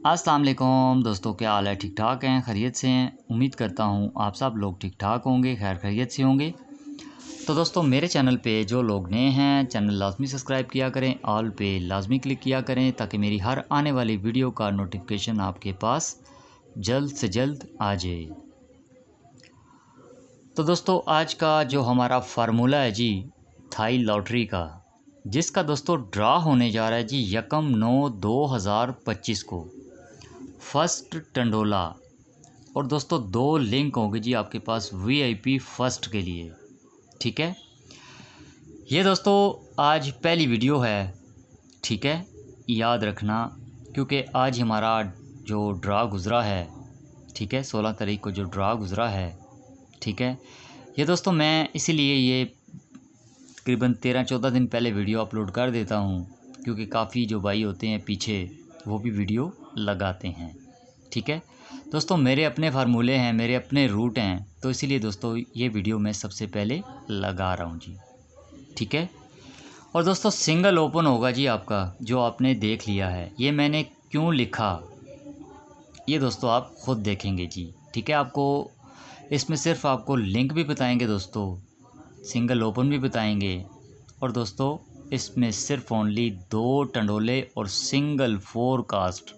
अस्सलाम वालेकुम दोस्तों, क्या हाल है? ठीक ठाक हैं, खैरियत से हैं? उम्मीद करता हूँ आप सब लोग ठीक ठाक होंगे, खैर खैरियत से होंगे। तो दोस्तों मेरे चैनल पे जो लोग नए हैं, चैनल लाजमी सब्सक्राइब किया करें, ऑल पे लाजमी क्लिक किया करें ताकि मेरी हर आने वाली वीडियो का नोटिफिकेशन आपके पास जल्द से जल्द आ जाए। तो दोस्तों आज का जो हमारा फार्मूला है जी थाई लॉटरी का, जिसका दोस्तों ड्रा होने जा रहा है जी 1/9/2025 को, फर्स्ट टंडोला। और दोस्तों 2 लिंक होंगे जी आपके पास वीआईपी फर्स्ट के लिए, ठीक है। ये दोस्तों आज पहली वीडियो है, ठीक है, याद रखना, क्योंकि आज हमारा जो ड्रा गुज़रा है, ठीक है, 16 तारीख को जो ड्रा गुज़रा है, ठीक है। ये दोस्तों मैं इसीलिए ये तकरीबन 13-14 दिन पहले वीडियो अपलोड कर देता हूँ, क्योंकि काफ़ी जो भाई होते हैं पीछे वो भी वीडियो लगाते हैं, ठीक है। दोस्तों मेरे अपने फार्मूले हैं, मेरे अपने रूट हैं, तो इसीलिए दोस्तों ये वीडियो मैं सबसे पहले लगा रहा हूँ जी, ठीक है। और दोस्तों सिंगल ओपन होगा जी आपका, जो आपने देख लिया है। ये मैंने क्यों लिखा ये दोस्तों आप ख़ुद देखेंगे जी, ठीक है। आपको इसमें सिर्फ आपको लिंक भी बताएंगे दोस्तों, सिंगल ओपन भी बताएंगे, और दोस्तों इसमें सिर्फ ओनली 2 टंडोले और सिंगल फोरकास्ट।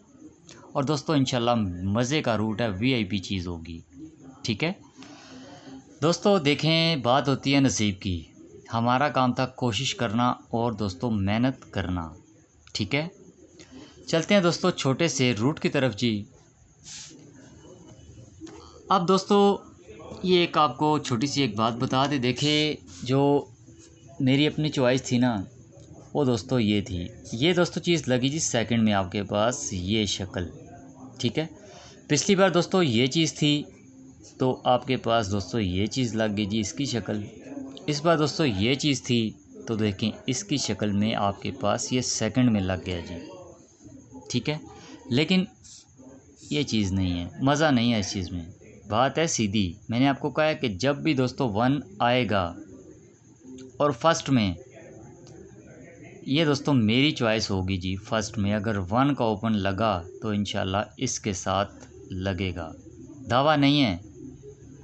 और दोस्तों इंशाल्लाह मज़े का रूट है, वीआईपी चीज़ होगी, ठीक है। दोस्तों देखें, बात होती है नसीब की। हमारा काम था कोशिश करना और दोस्तों मेहनत करना, ठीक है। चलते हैं दोस्तों छोटे से रूट की तरफ जी। अब दोस्तों ये एक आपको छोटी सी एक बात बता दे, देखें जो मेरी अपनी चॉइस थी ना, वो दोस्तों ये थी। ये दोस्तों चीज़ लगी जी सेकंड में आपके पास, ये शक्ल, ठीक है। पिछली बार दोस्तों ये चीज़ थी तो आपके पास दोस्तों ये चीज़ लग गई जी, इसकी शक्ल। इस बार दोस्तों ये चीज़ थी तो देखें इसकी शक्ल में आपके पास ये सेकंड में लग गया जी, ठीक है। लेकिन ये चीज़ नहीं है, मज़ा नहीं है इस चीज़ में। बात है सीधी, मैंने आपको कहा है कि जब भी दोस्तों 1 आएगा और फर्स्ट में, ये दोस्तों मेरी चॉइस होगी जी, फर्स्ट में अगर 1 का ओपन लगा तो इंशाल्लाह इसके साथ लगेगा। दावा नहीं है,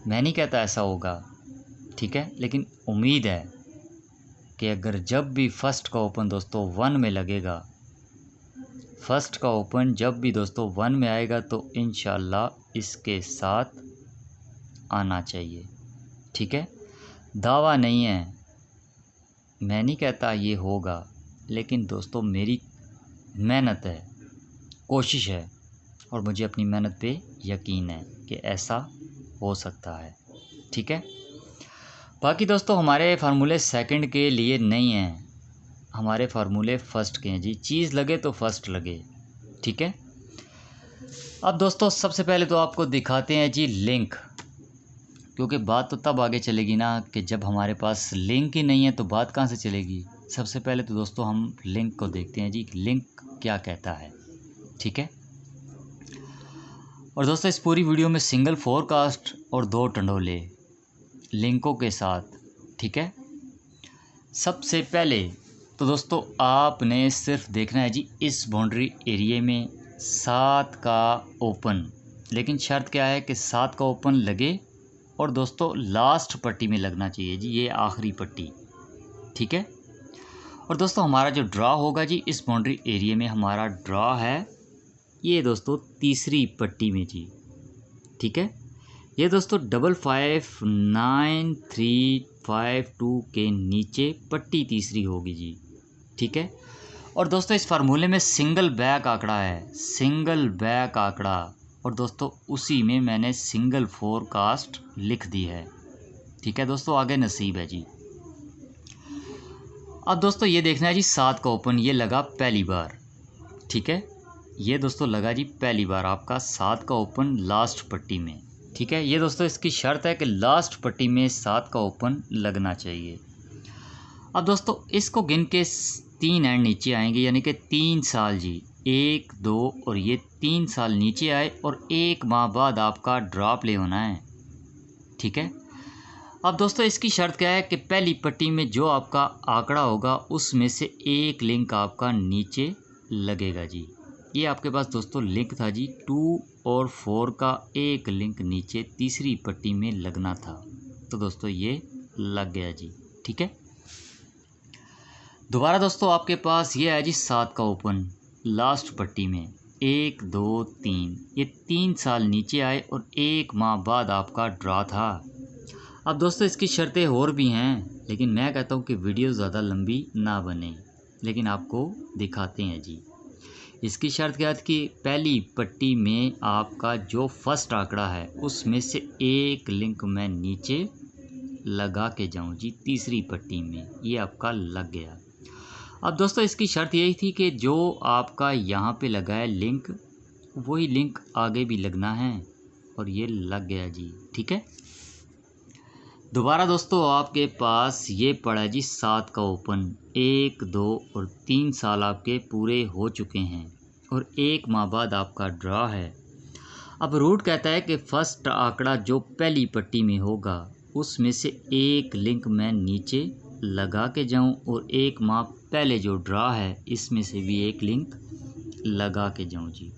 मैं नहीं कहता ऐसा होगा, ठीक है, लेकिन उम्मीद है कि अगर जब भी फर्स्ट का ओपन दोस्तों 1 में लगेगा, फर्स्ट का ओपन जब भी दोस्तों 1 में आएगा तो इंशाल्लाह इसके साथ आना चाहिए, ठीक है। दावा नहीं है, मैं नहीं कहता ये होगा, लेकिन दोस्तों मेरी मेहनत है, कोशिश है, और मुझे अपनी मेहनत पे यकीन है कि ऐसा हो सकता है, ठीक है। बाकी दोस्तों हमारे फार्मूले सेकंड के लिए नहीं हैं, हमारे फार्मूले फर्स्ट के हैं जी। चीज़ लगे तो फर्स्ट लगे, ठीक है। अब दोस्तों सबसे पहले तो आपको दिखाते हैं जी लिंक, क्योंकि बात तो तब आगे चलेगी ना कि जब हमारे पास लिंक ही नहीं है तो बात कहाँ से चलेगी। सबसे पहले तो दोस्तों हम लिंक को देखते हैं जी, लिंक क्या कहता है, ठीक है। और दोस्तों इस पूरी वीडियो में सिंगल फोरकास्ट और 2 टंडोले लिंकों के साथ, ठीक है। सबसे पहले तो दोस्तों आपने सिर्फ देखना है जी इस बाउंड्री एरिया में 7 का ओपन, लेकिन शर्त क्या है कि 7 का ओपन लगे और दोस्तों लास्ट पट्टी में लगना चाहिए जी, ये आखिरी पट्टी, ठीक है। और दोस्तों हमारा जो ड्रा होगा जी इस बाउंड्री एरिया में, हमारा ड्रा है ये दोस्तों तीसरी पट्टी में जी, ठीक है। ये दोस्तों 559352 के नीचे पट्टी तीसरी होगी जी, ठीक है। और दोस्तों इस फार्मूले में सिंगल बैक आंकड़ा है, सिंगल बैक आंकड़ा, और दोस्तों उसी में मैंने सिंगल फोरकास्ट लिख दी है, ठीक है दोस्तों। आगे नसीब है जी। अब दोस्तों ये देखना है जी 7 का ओपन, ये लगा पहली बार, ठीक है। ये दोस्तों लगा जी पहली बार आपका 7 का ओपन लास्ट पट्टी में, ठीक है। ये दोस्तों इसकी शर्त है कि लास्ट पट्टी में 7 का ओपन लगना चाहिए। अब दोस्तों इसको गिन के 3 एंड नीचे आएंगे, यानी कि 3 साल जी, 1 2 और ये 3 साल नीचे आए और 1 माह बाद आपका ड्रा प्ले होना है, ठीक है। अब दोस्तों इसकी शर्त क्या है कि पहली पट्टी में जो आपका आंकड़ा होगा उसमें से एक लिंक आपका नीचे लगेगा जी, ये आपके पास दोस्तों लिंक था जी 2 और 4 का एक लिंक नीचे तीसरी पट्टी में लगना था। तो दोस्तों ये लग गया जी। ठीक है, दोबारा दोस्तों आपके पास ये है जी 7 का ओपन लास्ट पट्टी में 1 2 3, ये 3 साल नीचे आए और 1 माह बाद आपका ड्रा था। अब दोस्तों इसकी शर्तें और भी हैं, लेकिन मैं कहता हूँ कि वीडियो ज़्यादा लंबी ना बने, लेकिन आपको दिखाते हैं जी। इसकी शर्त क्या थी कि पहली पट्टी में आपका जो फर्स्ट आंकड़ा है उसमें से एक लिंक मैं नीचे लगा के जाऊं जी तीसरी पट्टी में। ये आपका लग गया। अब दोस्तों इसकी शर्त यही थी कि जो आपका यहाँ पे लगा है लिंक, वही लिंक आगे भी लगना है, और ये लग गया जी। ठीक है, दोबारा दोस्तों आपके पास ये पड़ा है जी 7 का ओपन 1 2 और 3 साल आपके पूरे हो चुके हैं और 1 माह बाद आपका ड्रा है। अब रूट कहता है कि फर्स्ट आंकड़ा जो पहली पट्टी में होगा उसमें से एक लिंक मैं नीचे लगा के जाऊं और 1 माह पहले जो ड्रा है इसमें से भी एक लिंक लगा के जाऊं जी।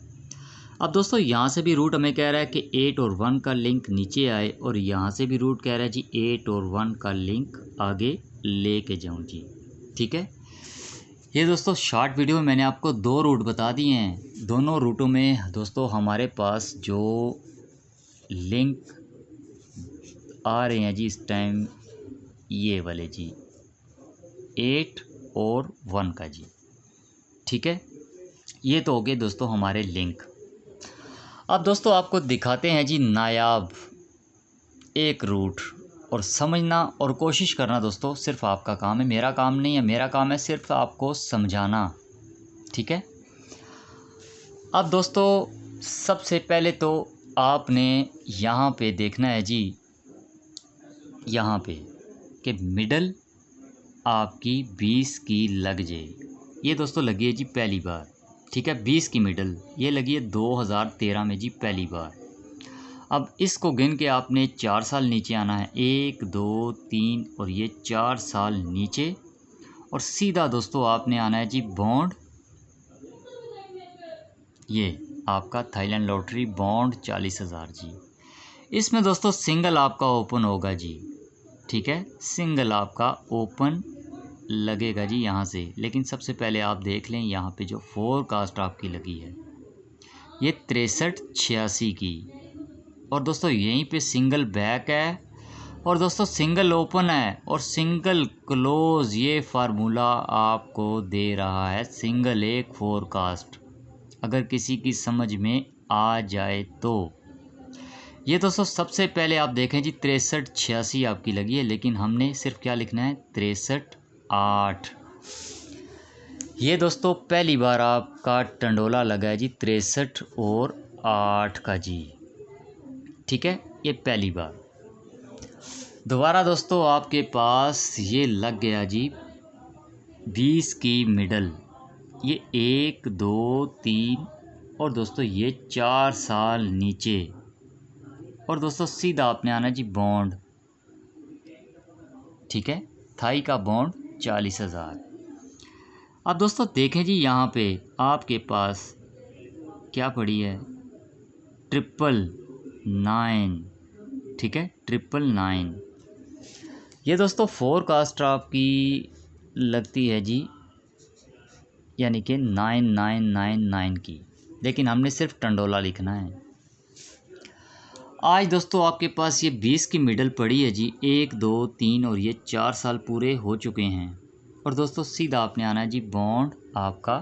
अब दोस्तों यहाँ से भी रूट हमें कह रहा है कि 8 और 1 का लिंक नीचे आए, और यहाँ से भी रूट कह रहा है जी 8 और 1 का लिंक आगे ले के जाऊँ जी। ठीक है, ये दोस्तों शॉर्ट वीडियो में मैंने आपको 2 रूट बता दिए हैं। दोनों रूटों में दोस्तों हमारे पास जो लिंक आ रहे हैं जी इस टाइम, ये वाले जी 8 और 1 का जी। ठीक है, ये तो हो गए दोस्तों हमारे लिंक। अब दोस्तों आपको दिखाते हैं जी नायाब एक रूट, और समझना और कोशिश करना दोस्तों सिर्फ आपका काम है, मेरा काम नहीं है। मेरा काम है सिर्फ आपको समझाना। ठीक है, अब दोस्तों सबसे पहले तो आपने यहाँ पे देखना है जी, यहाँ पे कि मिडल आपकी 20 की लग जाए। ये दोस्तों लगी है जी पहली बार। ठीक है, 20 की मिडल ये लगी है 2013 में जी पहली बार। अब इसको गिन के आपने 4 साल नीचे आना है, 1 2 3 और ये 4 साल नीचे, और सीधा दोस्तों आपने आना है जी बॉन्ड, ये आपका थाईलैंड लॉटरी बॉन्ड 40,000 जी। इसमें दोस्तों सिंगल आपका ओपन होगा जी। ठीक है, सिंगल आपका ओपन लगेगा जी यहाँ से। लेकिन सबसे पहले आप देख लें यहाँ पे जो फोरकास्ट आपकी लगी है ये 6386 की, और दोस्तों यहीं पे सिंगल बैक है, और दोस्तों सिंगल ओपन है और सिंगल क्लोज। ये फार्मूला आपको दे रहा है सिंगल एक फोरकास्ट, अगर किसी की समझ में आ जाए तो। ये दोस्तों सबसे पहले आप देखें जी 6386 आपकी लगी है, लेकिन हमने सिर्फ क्या लिखना है 63.8। ये दोस्तों पहली बार आपका टंडोला लगा है जी 63 और 8 का जी। ठीक है, ये पहली बार। दोबारा दोस्तों आपके पास ये लग गया जी 20 की मिडल, ये 1 2 3 और दोस्तों ये 4 साल नीचे, और दोस्तों सीधा आपने आना जी बॉन्ड। ठीक है, थाई का बॉन्ड 40,000। अब दोस्तों देखें जी यहाँ पे आपके पास क्या पड़ी है 999। ठीक है, 999। ये दोस्तों फोरकास्ट आपकी लगती है जी यानी कि 9999 की, लेकिन हमने सिर्फ टंडोला लिखना है। आज दोस्तों आपके पास ये 20 की मिडल पड़ी है जी 1 2 3 और ये 4 साल पूरे हो चुके हैं, और दोस्तों सीधा आपने आना है जी बॉन्ड आपका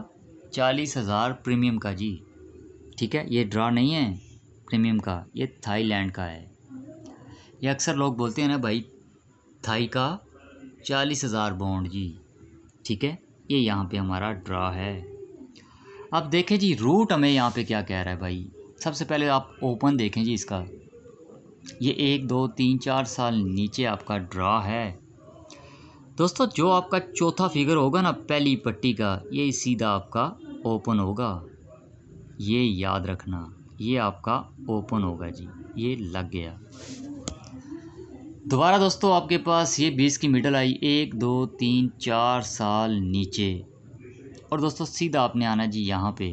40,000 प्रीमियम का जी। ठीक है, ये ड्रा नहीं है प्रीमियम का, ये थाईलैंड का है। ये अक्सर लोग बोलते हैं ना भाई थाई का 40,000 बॉन्ड जी। ठीक है, ये यहाँ पे हमारा ड्रा है। अब देखें जी रूट हमें यहाँ पे क्या कह रहा है भाई। सबसे पहले आप ओपन देखें जी इसका, ये 1 2 3 4 साल नीचे आपका ड्रा है। दोस्तों जो आपका चौथा फिगर होगा ना पहली पट्टी का, ये सीधा आपका ओपन होगा, ये याद रखना, ये आपका ओपन होगा जी। ये लग गया। दोबारा दोस्तों आपके पास ये 20 की मिडल आई 1 2 3 4 साल नीचे, और दोस्तों सीधा आपने आना जी यहाँ पे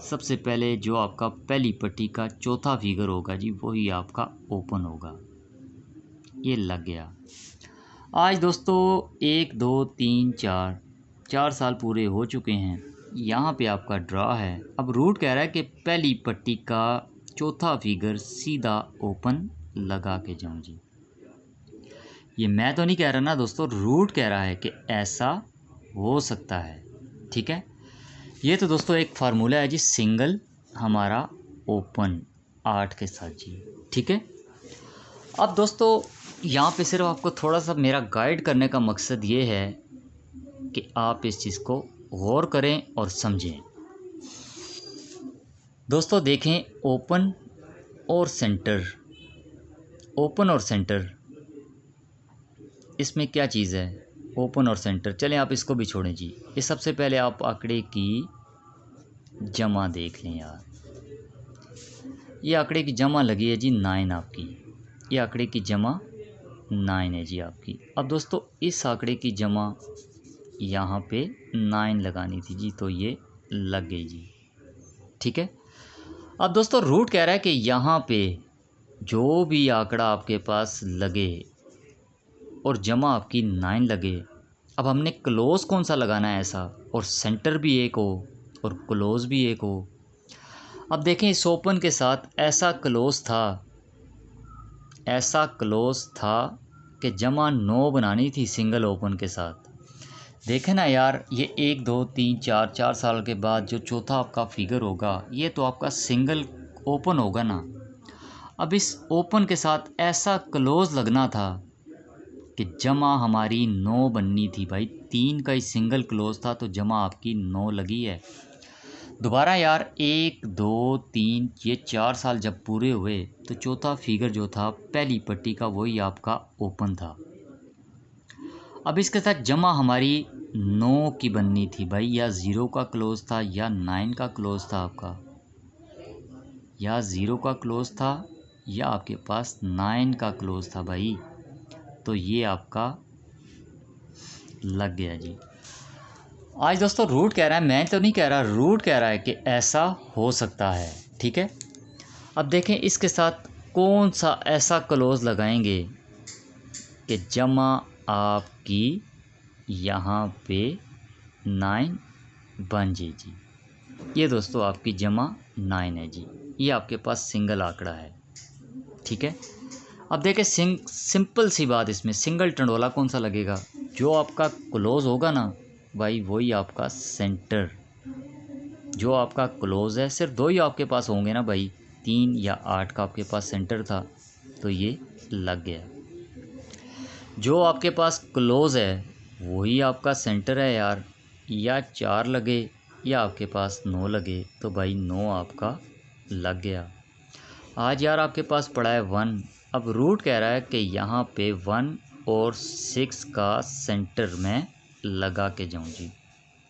सबसे पहले जो आपका पहली पट्टी का चौथा फिगर होगा जी वही आपका ओपन होगा। ये लग गया। आज दोस्तों 1 2 3 4 साल पूरे हो चुके हैं। यहाँ पे आपका ड्रा है। अब रूट कह रहा है कि पहली पट्टी का चौथा फिगर सीधा ओपन लगा के जाऊँ जी। ये मैं तो नहीं कह रहा ना दोस्तों, रूट कह रहा है कि ऐसा हो सकता है। ठीक है, ये तो दोस्तों एक फार्मूला है जी, सिंगल हमारा ओपन 8 के साथ जी। ठीक है, अब दोस्तों यहाँ पे सिर्फ आपको थोड़ा सा मेरा गाइड करने का मकसद ये है कि आप इस चीज़ को गौर करें और समझें। दोस्तों देखें, ओपन और सेंटर, ओपन और सेंटर, इसमें क्या चीज़ है? ओपन और सेंटर। चलें आप इसको भी छोड़ें जी। ये सबसे पहले आप आंकड़े की जमा देख लें यार। ये आंकड़े की जमा लगी है जी 9 आपकी। ये आंकड़े की जमा 9 है जी आपकी। अब दोस्तों इस आंकड़े की जमा यहाँ पे 9 लगानी थी जी, तो ये लग गई जी। ठीक है, अब दोस्तों रूट कह रहा है कि यहाँ पे जो भी आंकड़ा आपके पास लगे और जमा आपकी 9 लगे, अब हमने क्लोज कौन सा लगाना है ऐसा, और सेंटर भी एक हो और क्लोज भी एक हो। अब देखें इस ओपन के साथ ऐसा क्लोज था कि जमा 9 बनानी थी सिंगल ओपन के साथ। देखें ना यार, ये 1 2 3 4 साल के बाद जो चौथा आपका फिगर होगा ये तो आपका सिंगल ओपन होगा ना। अब इस ओपन के साथ ऐसा क्लोज लगना था कि जमा हमारी 9 बननी थी भाई। 3 का ही सिंगल क्लोज था तो जमा आपकी 9 लगी है। दोबारा यार 1 2 3 ये 4 साल जब पूरे हुए तो चौथा फिगर जो था पहली पट्टी का वही आपका ओपन था। अब इसके साथ जमा हमारी 9 की बननी थी भाई, या 0 का क्लोज था या 9 का क्लोज था आपका, या 0 का क्लोज था या आपके पास 9 का क्लोज था भाई। तो ये आपका लग गया जी। आज दोस्तों रूट कह रहा है, मैं तो नहीं कह रहा, रूट कह रहा है कि ऐसा हो सकता है। ठीक है, अब देखें इसके साथ कौन सा ऐसा क्लोज लगाएंगे कि जमा आपकी यहाँ पे 9 बन जाए जी। ये दोस्तों आपकी जमा 9 है जी। ये आपके पास सिंगल आंकड़ा है। ठीक है, अब देखें सिंपल सी बात, इसमें सिंगल टंडोला कौन सा लगेगा? जो आपका क्लोज होगा ना भाई वही आपका सेंटर। जो आपका क्लोज है सिर्फ 2 ही आपके पास होंगे ना भाई, 3 या 8 का आपके पास सेंटर था तो ये लग गया। जो आपके पास क्लोज है वही आपका सेंटर है यार, या 4 लगे या आपके पास 9 लगे तो भाई 9 आपका लग गया। आज यार आपके पास पड़ा है 1। अब रूट कह रहा है कि यहाँ पे 1 और 6 का सेंटर में लगा के जाऊँ जी।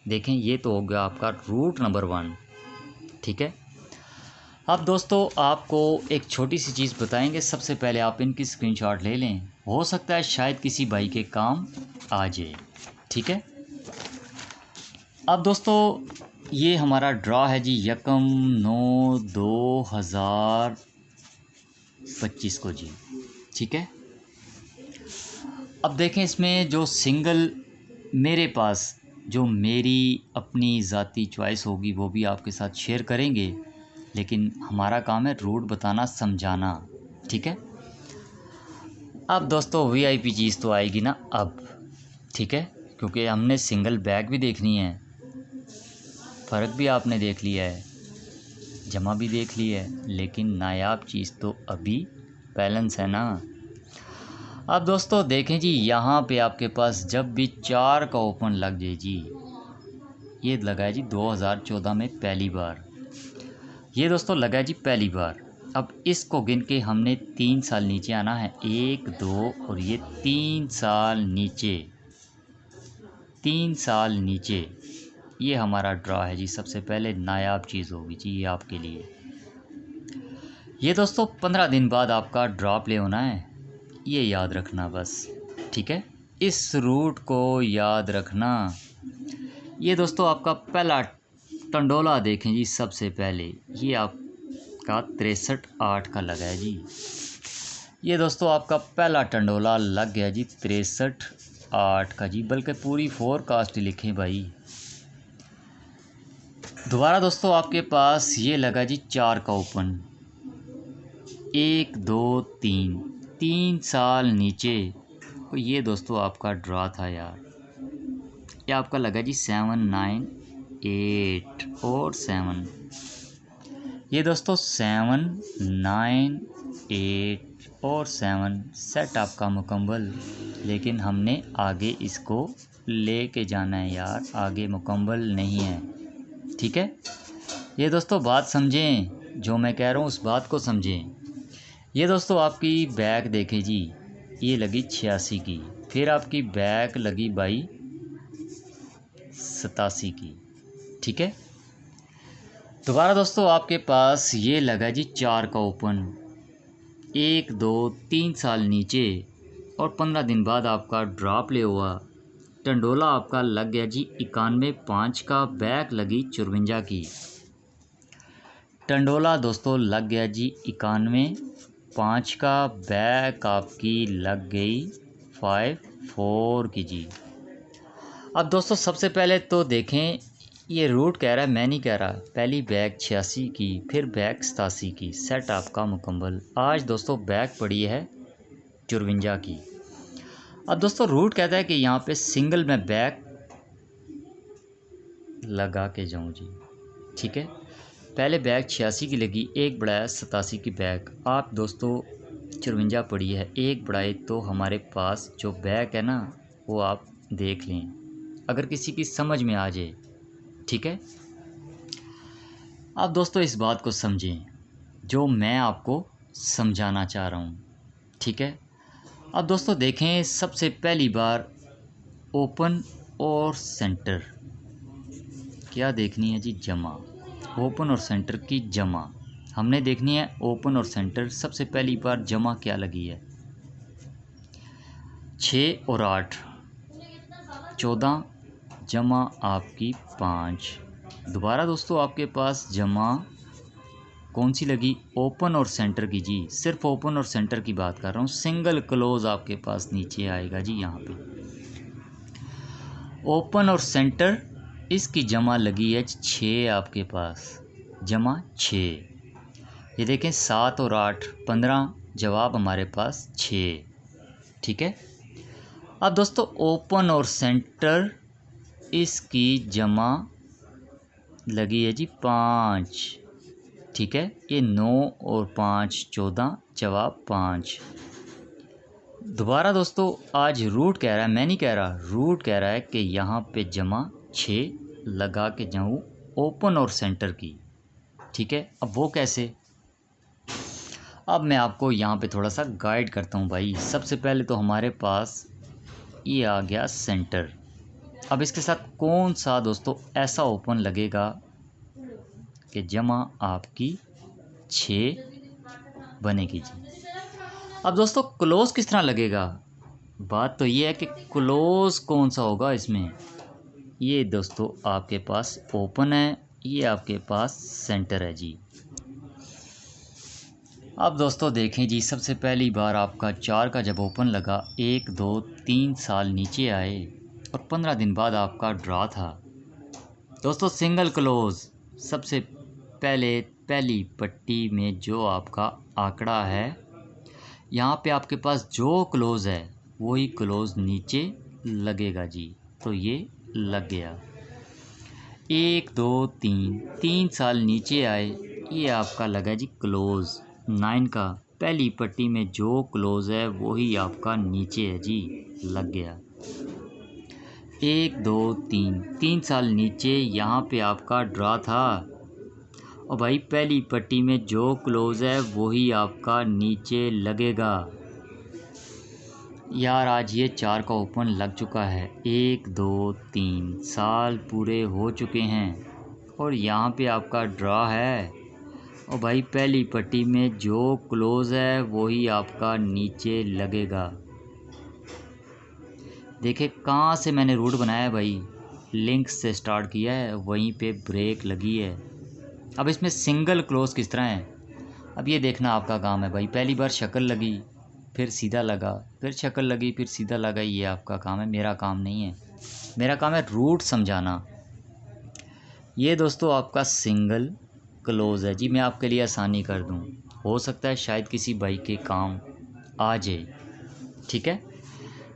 देखें ये तो हो गया आपका रूट नंबर 1। ठीक है, अब दोस्तों आपको एक छोटी सी चीज़ बताएंगे। सबसे पहले आप इनकी स्क्रीनशॉट ले लें, हो सकता है शायद किसी भाई के काम आ जाए। ठीक है, अब दोस्तों ये हमारा ड्रा है जी 1/9/2025 को जी। ठीक है, अब देखें इसमें जो सिंगल मेरे पास जो मेरी अपनी ज़ाती चॉइस होगी वो भी आपके साथ शेयर करेंगे, लेकिन हमारा काम है रूट बताना, समझाना। ठीक है, अब दोस्तों वीआईपी चीज़ तो आएगी ना अब। ठीक है, क्योंकि हमने सिंगल बैग भी देखनी है, फ़र्क भी आपने देख लिया है, जमा भी देख ली है, लेकिन नायाब चीज़ तो अभी बैलेंस है ना। अब दोस्तों देखें जी, यहाँ पे आपके पास जब भी 4 का ओपन लग जाए जी, ये लगा है जी 2014 में पहली बार। ये दोस्तों लगा है जी पहली बार। अब इसको गिन के हमने 3 साल नीचे आना है, 1 2 और ये 3 साल नीचे, 3 साल नीचे ये हमारा ड्रा है जी। सबसे पहले नायाब चीज़ होगी जी ये आपके लिए। ये दोस्तों 15 दिन बाद आपका ड्रा प्ले होना है, ये याद रखना बस। ठीक है, इस रूट को याद रखना। ये दोस्तों आपका पहला टंडोला देखें जी, सबसे पहले ये आपका 63.8 का लगा है जी। ये दोस्तों आपका पहला टंडोला लग गया जी 63.8 का जी, बल्कि पूरी फोरकास्ट ही लिखें भाई। दोबारा दोस्तों आपके पास ये लगा जी 4 का ओपन, 1 2 3 साल नीचे। तो ये दोस्तों आपका ड्रा था यार। ये आपका लगा जी 7 9 8 और 7। ये दोस्तों 7 9 8 और 7 सेट आपका मुकम्मल, लेकिन हमने आगे इसको लेके जाना है यार, आगे मुकम्मल नहीं है। ठीक है, ये दोस्तों बात समझें, जो मैं कह रहा हूँ उस बात को समझें। ये दोस्तों आपकी बैक देखें जी, ये लगी 86 की, फिर आपकी बैक लगी भाई 87 की। ठीक है, दोबारा दोस्तों आपके पास ये लगा जी 4 का ओपन, 1 2 3 साल नीचे, और 15 दिन बाद आपका ड्रॉप ले हुआ। टंडोला आपका लग गया जी 91.5 का, बैक लगी 54 की। टंडोला दोस्तों लग गया जी 91.5 का, बैक आपकी लग गई 54 की जी। अब दोस्तों सबसे पहले तो देखें, ये रूट कह रहा है, मैं नहीं कह रहा। पहली बैक 86 की, फिर बैक 87 की, सेट आपका मुकम्मल। आज दोस्तों बैक पड़ी है 54 की। अब दोस्तों रूट कहता है कि यहाँ पे सिंगल में बैक लगा के जाऊँ जी। ठीक है, पहले बैक 86 की लगी, एक बढ़ाया 87 की बैक। आप दोस्तों 54 पड़ी है, एक बढ़ाए तो हमारे पास जो बैक है ना, वो आप देख लें, अगर किसी की समझ में आ जाए। ठीक है, आप दोस्तों इस बात को समझें जो मैं आपको समझाना चाह रहा हूँ। ठीक है, अब दोस्तों देखें, सबसे पहली बार ओपन और सेंटर क्या देखनी है जी, जमा। ओपन और सेंटर की जमा हमने देखनी है। ओपन और सेंटर सबसे पहली बार जमा क्या लगी है, 6 और 8 14 जमा आपकी 5। दोबारा दोस्तों आपके पास जमा कौन सी लगी, ओपन और सेंटर की जी। सिर्फ ओपन और सेंटर की बात कर रहा हूँ, सिंगल क्लोज आपके पास नीचे आएगा जी। यहाँ पे ओपन और सेंटर, इसकी जमा लगी है 6 आपके पास, जमा 6। ये देखें 7 और 8 15, जवाब हमारे पास 6। ठीक है, अब दोस्तों ओपन और सेंटर, इसकी जमा लगी है जी 5। ठीक है, ये 9 और 5 14, जवाब 5। दोबारा दोस्तों आज रूट कह रहा है, मैं नहीं कह रहा, रूट कह रहा है कि यहाँ पे जमा 6 लगा के जाऊँ ओपन और सेंटर की। ठीक है, अब वो कैसे, अब मैं आपको यहाँ पे थोड़ा सा गाइड करता हूँ भाई। सबसे पहले तो हमारे पास ये आ गया सेंटर। अब इसके साथ कौन सा दोस्तों ऐसा ओपन लगेगा कि जमा आपकी 6 बनेगी जी। अब दोस्तों क्लोज किस तरह लगेगा, बात तो ये है कि क्लोज कौन सा होगा इसमें। ये दोस्तों आपके पास ओपन है, ये आपके पास सेंटर है जी। अब दोस्तों देखें जी, सबसे पहली बार आपका 4 का जब ओपन लगा, 1 2 3 साल नीचे आए, और 15 दिन बाद आपका ड्रा था। दोस्तों सिंगल क्लोज, सबसे पहले पहली पट्टी में जो आपका आंकड़ा है, यहाँ पे आपके पास जो क्लोज है वही क्लोज नीचे लगेगा जी। तो ये लग गया। 1 2 3 साल नीचे आए, ये आपका लगा जी क्लोज 9 का। पहली पट्टी में जो क्लोज है वही आपका नीचे है जी, लग गया। 1 2 3 साल नीचे, यहाँ पे आपका ड्रा था, और भाई पहली पट्टी में जो क्लोज है वही आपका नीचे लगेगा। यार आज ये 4 का ओपन लग चुका है, 1 2 3 साल पूरे हो चुके हैं, और यहाँ पे आपका ड्रा है, और भाई पहली पट्टी में जो क्लोज है वही आपका नीचे लगेगा। देखिए कहाँ से मैंने रूट बनाया है भाई, लिंक से स्टार्ट किया है वहीं पे ब्रेक लगी है। अब इसमें सिंगल क्लोज किस तरह है, अब ये देखना आपका काम है भाई। पहली बार शक्ल लगी, फिर सीधा लगा, फिर शक्ल लगी, फिर सीधा लगा, ये आपका काम है, मेरा काम नहीं है। मेरा काम है रूट समझाना। ये दोस्तों आपका सिंगल क्लोज है जी, मैं आपके लिए आसानी कर दूं, हो सकता है शायद किसी भाई के काम आ जाए। ठीक है,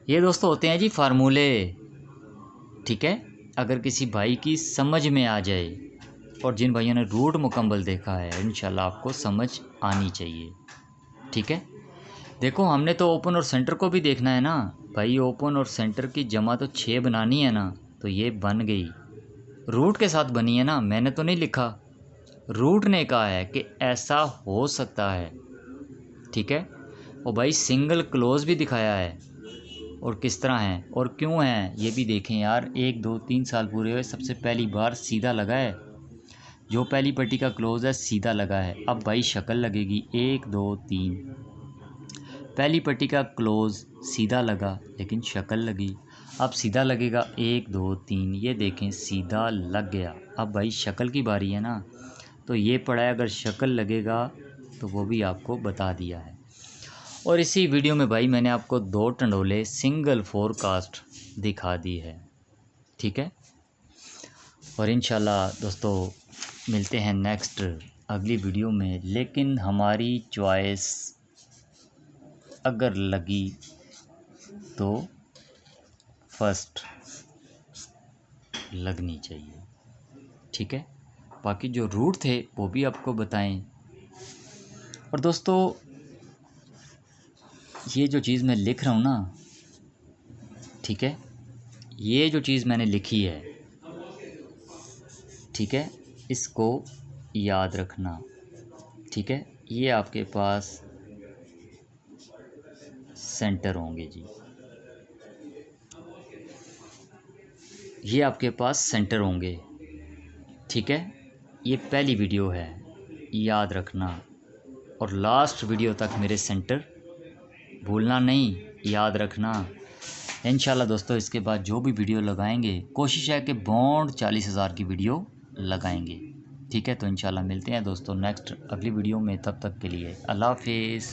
ये दोस्तों होते हैं जी फार्मूले। ठीक है, अगर किसी भाई की समझ में आ जाए, और जिन भाइयों ने रूट मुकम्मल देखा है इंशाल्लाह आपको समझ आनी चाहिए। ठीक है, देखो हमने तो ओपन और सेंटर को भी देखना है ना भाई। ओपन और सेंटर की जमा तो 6 बनानी है ना, तो ये बन गई, रूट के साथ बनी है ना, मैंने तो नहीं लिखा, रूट ने कहा है कि ऐसा हो सकता है। ठीक है, और भाई सिंगल क्लोज भी दिखाया है, और किस तरह है और क्यों है ये भी देखें यार। 1 2 3 साल पूरे हुए, सबसे पहली बार सीधा लगा है, जो पहली पट्टी का क्लोज है सीधा लगा है। अब भाई शक्ल लगेगी 1 2 3, पहली पट्टी का क्लोज सीधा लगा लेकिन शक्ल लगी। अब सीधा लगेगा 1 2 3, ये देखें सीधा लग गया। अब भाई शक्ल की बारी है ना, तो ये पड़ा है, अगर शक्ल लगेगा तो वो भी आपको बता दिया है। और इसी वीडियो में भाई मैंने आपको 2 टंडोले सिंगल फोरकास्ट दिखा दी है। ठीक है, और इंशाल्लाह दोस्तों मिलते हैं नेक्स्ट अगली वीडियो में। लेकिन हमारी चॉइस अगर लगी तो फर्स्ट लगनी चाहिए। ठीक है, बाकी जो रूट थे वो भी आपको बताएं। और दोस्तों ये जो चीज़ मैं लिख रहा हूँ ना, ठीक है, ये जो चीज़ मैंने लिखी है, ठीक है, इसको याद रखना। ठीक है, ये आपके पास सेंटर होंगे जी, ये आपके पास सेंटर होंगे। ठीक है, ये पहली वीडियो है, याद रखना, और लास्ट वीडियो तक मेरे सेंटर भूलना नहीं, याद रखना। इंशाल्लाह दोस्तों इसके बाद जो भी वीडियो लगाएंगे कोशिश है कि बॉन्ड 40,000 की वीडियो लगाएंगे। ठीक है, तो इंशाल्लाह मिलते हैं दोस्तों नेक्स्ट अगली वीडियो में, तब तक के लिए अल्लाह हाफिज़।